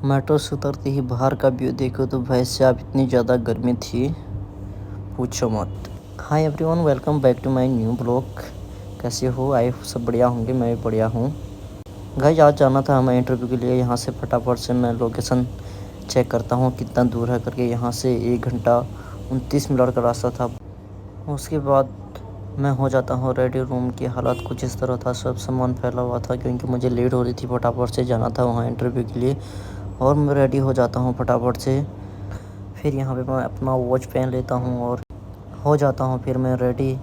Metro से उतरते ही बाहर का व्यू देखो तो भाई साहब इतनी ज़्यादा गर्मी थी, पूछो मत। Hi everyone, welcome back to my new blog. कैसे हो? आई सब बढ़िया होंगे, मैं भी बढ़िया हूँ। गाइस आज जाना था हमें इंटरव्यू के लिए। यहाँ से फटाफट से मैं लोकेशन चेक करता हूँ कितना दूर है करके। यहाँ से 1 घंटा 29 मिनट का रास्ता था। उसके बाद मैं हो जाता हूँ रेडी। रूम की हालत कुछ इस तरह था, सब सामान फैला हुआ था क्योंकि मुझे लेट हो रही थी, फटाफट से जाना था वहाँ इंटरव्यू के लिए। और मैं रेडी हो जाता हूँ फटाफट से। फिर यहाँ पे मैं अपना वॉच पहन लेता हूँ और हो जाता हूँ फिर मैं रेडी।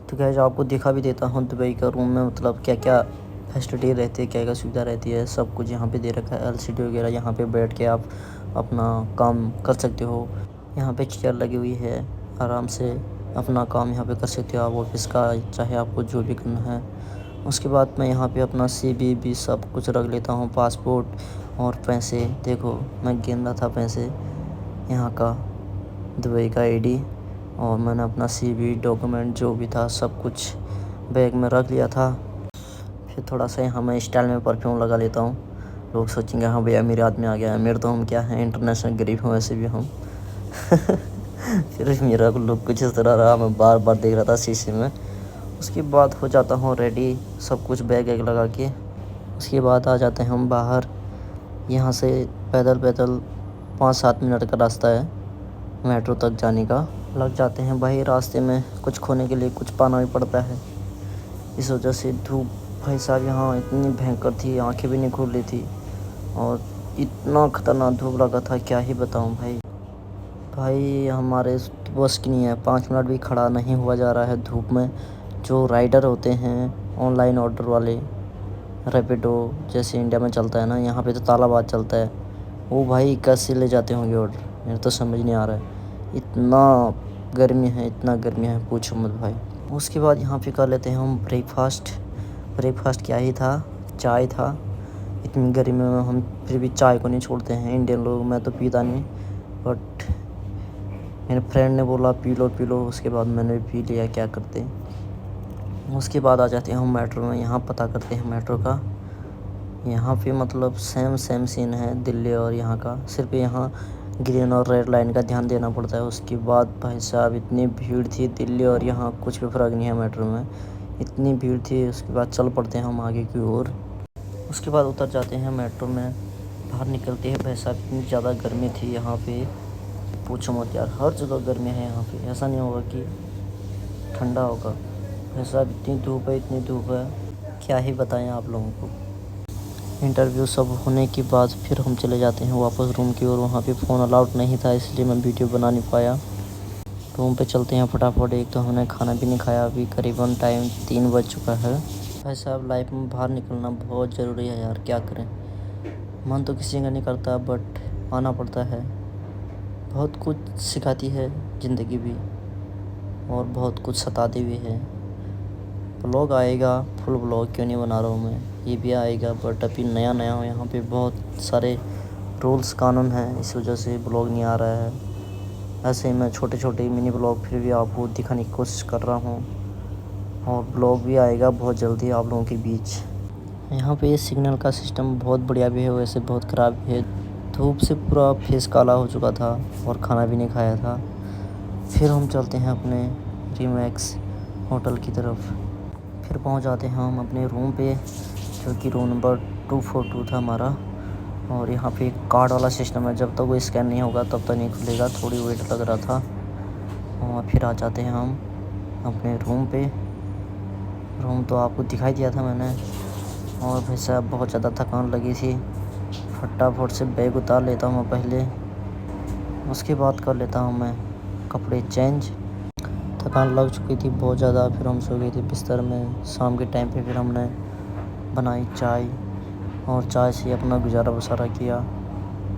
तो गाइस आपको दिखा भी देता हूँ दुबई का रूम में मतलब क्या क्या फैसिलिटी रहती है, क्या क्या सुविधा रहती है, सब कुछ यहाँ पे दे रखा है। एलसीडी वगैरह, यहाँ पे बैठ के आप अपना काम कर सकते हो। यहाँ पे चेयर लगी हुई है, आराम से अपना काम यहाँ पे कर सकते हो आप ऑफिस का, चाहे आपको जो भी करना है। उसके बाद मैं यहाँ पे अपना CV भी सब कुछ रख लेता हूँ, पासपोर्ट और पैसे। देखो मैं गिन रहा था पैसे यहाँ का, दुबई का ID, और मैंने अपना CV डॉक्यूमेंट जो भी था सब कुछ बैग में रख लिया था। फिर थोड़ा सा यहाँ मैं स्टाइल में परफ्यूम लगा लेता हूँ। लोग सोचेंगे हाँ भैया अमीर आदमी आ गया है। अमीर तो हम क्या हैं, इंटरनेशनल गरीब हैं वैसे भी हम। फिर मेरा लुक कुछ इस तरह रहा, मैं बार बार देख रहा था शीशे में। उसके बाद हो जाता हूँ रेडी, सब कुछ बैग वैग लगा के। उसके बाद आ जाते हैं हम बाहर। यहाँ से पैदल पैदल 5-7 मिनट का रास्ता है मेट्रो तक जाने का। लग जाते हैं भाई, रास्ते में कुछ खोने के लिए कुछ पाना भी पड़ता है। इस वजह से धूप भाई साहब यहाँ इतनी भयंकर थी, आंखें भी नहीं खुल रही थी और इतना ख़तरनाक धूप लगा था, क्या ही बताऊँ भाई। भाई हमारे बस की नहीं है, 5 मिनट भी खड़ा नहीं हुआ जा रहा है धूप में। जो राइडर होते हैं ऑनलाइन ऑर्डर वाले, रैपिडो जैसे इंडिया में चलता है ना, यहाँ पे तो तालाबाद चलता है। वो भाई कैसे ले जाते होंगे ऑर्डर, मेरे तो समझ नहीं आ रहा है। इतना गर्मी है, इतना गर्मी है, पूछो मत भाई। उसके बाद यहाँ पे कर लेते हैं हम ब्रेकफास्ट। ब्रेकफास्ट क्या ही था, चाय था। इतनी गर्मी में हम फिर भी चाय को नहीं छोड़ते हैं इंडियन लोग। मैं तो पीता नहीं, बट मेरे फ्रेंड ने बोला पी लो पी लो, उसके बाद मैंने भी पी लिया, क्या करते। उसके बाद आ जाते हैं हम मेट्रो में। यहाँ पता करते हैं मेट्रो का। यहाँ पे मतलब सेम सीन है दिल्ली और यहाँ का, सिर्फ यहाँ ग्रीन और रेड लाइन का ध्यान देना पड़ता है। उसके बाद भाई साहब इतनी भीड़ थी, दिल्ली और यहाँ कुछ भी फ़र्क नहीं है मेट्रो में, इतनी भीड़ थी। उसके बाद चल पड़ते हैं हम आगे की ओर। उसके बाद उतर जाते हैं मेट्रो में, बाहर निकलते हैं। भाई साहब इतनी ज़्यादा गर्मी थी यहाँ पे, पूछो मत यार। हर जगह गर्मी है यहाँ पे, ऐसा नहीं होगा कि ठंडा होगा। भाई साहब इतनी धूप है, इतनी धूप है, क्या ही बताएं आप लोगों को। इंटरव्यू सब होने के बाद फिर हम चले जाते हैं वापस रूम की ओर। वहाँ पे फ़ोन अलाउड नहीं था, इसलिए मैं वीडियो बना नहीं पाया। रूम पे चलते हैं फटाफट। एक तो हमने खाना भी नहीं खाया, अभी करीबन टाइम 3 बज चुका है। भाई साहब लाइफ में बाहर निकलना बहुत ज़रूरी है यार, क्या करें। मन तो किसी का नहीं करता, बट आना पड़ता है। बहुत कुछ सिखाती है ज़िंदगी भी, और बहुत कुछ सताती भी है। ब्लॉग आएगा, फुल ब्लॉग क्यों नहीं बना रहा हूँ मैं, ये भी आएगा, बट अभी नया नया हो यहाँ पे, बहुत सारे रूल्स कानून हैं, इस वजह से ब्लॉग नहीं आ रहा है। ऐसे ही मैं छोटे छोटे मिनी ब्लॉग फिर भी आपको दिखाने की कोशिश कर रहा हूँ, और ब्लॉग भी आएगा बहुत जल्दी आप लोगों के बीच। यहाँ पे सिग्नल का सिस्टम बहुत बढ़िया भी है, वैसे बहुत ख़राब भी है। धूप से पूरा फेस काला हो चुका था और खाना भी नहीं खाया था। फिर हम चलते हैं अपने रीमैक्स होटल की तरफ। फिर पहुंच जाते हैं हम अपने रूम पे, जो कि रूम नंबर 242 था हमारा। और यहाँ पे कार्ड वाला सिस्टम है, जब तक वो स्कैन नहीं होगा तब तक नहीं खुलेगा, थोड़ी वेट लग रहा था। और फिर आ जाते हैं हम अपने रूम पे। रूम तो आपको दिखाई दिया था मैंने। और भाई साहब बहुत ज़्यादा थकान लगी थी, फटाफट से बैग उतार लेता हूँ मैं पहले। उसके बाद कर लेता हूँ मैं कपड़े चेंज। थकान लग चुकी थी बहुत ज़्यादा, फिर हम सो गए थे बिस्तर में। शाम के टाइम पे फिर हमने बनाई चाय, और चाय से अपना गुजारा बसारा किया,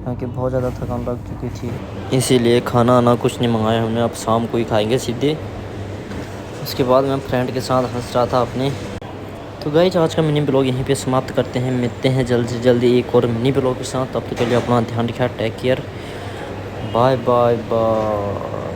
क्योंकि बहुत ज़्यादा थकान लग चुकी थी। इसीलिए खाना आना कुछ नहीं मंगाया हमने, अब शाम को ही खाएंगे सीधे। उसके बाद मैं फ्रेंड के साथ हंस रहा था अपने। तो गाइस आज का मिनी ब्लॉग यहीं पे समाप्त करते हैं, मिलते हैं जल्द से जल्दी एक और मिनी ब्लॉग के साथ। तब तक के लिए अपना ध्यान रखिए, take care, bye bye bye.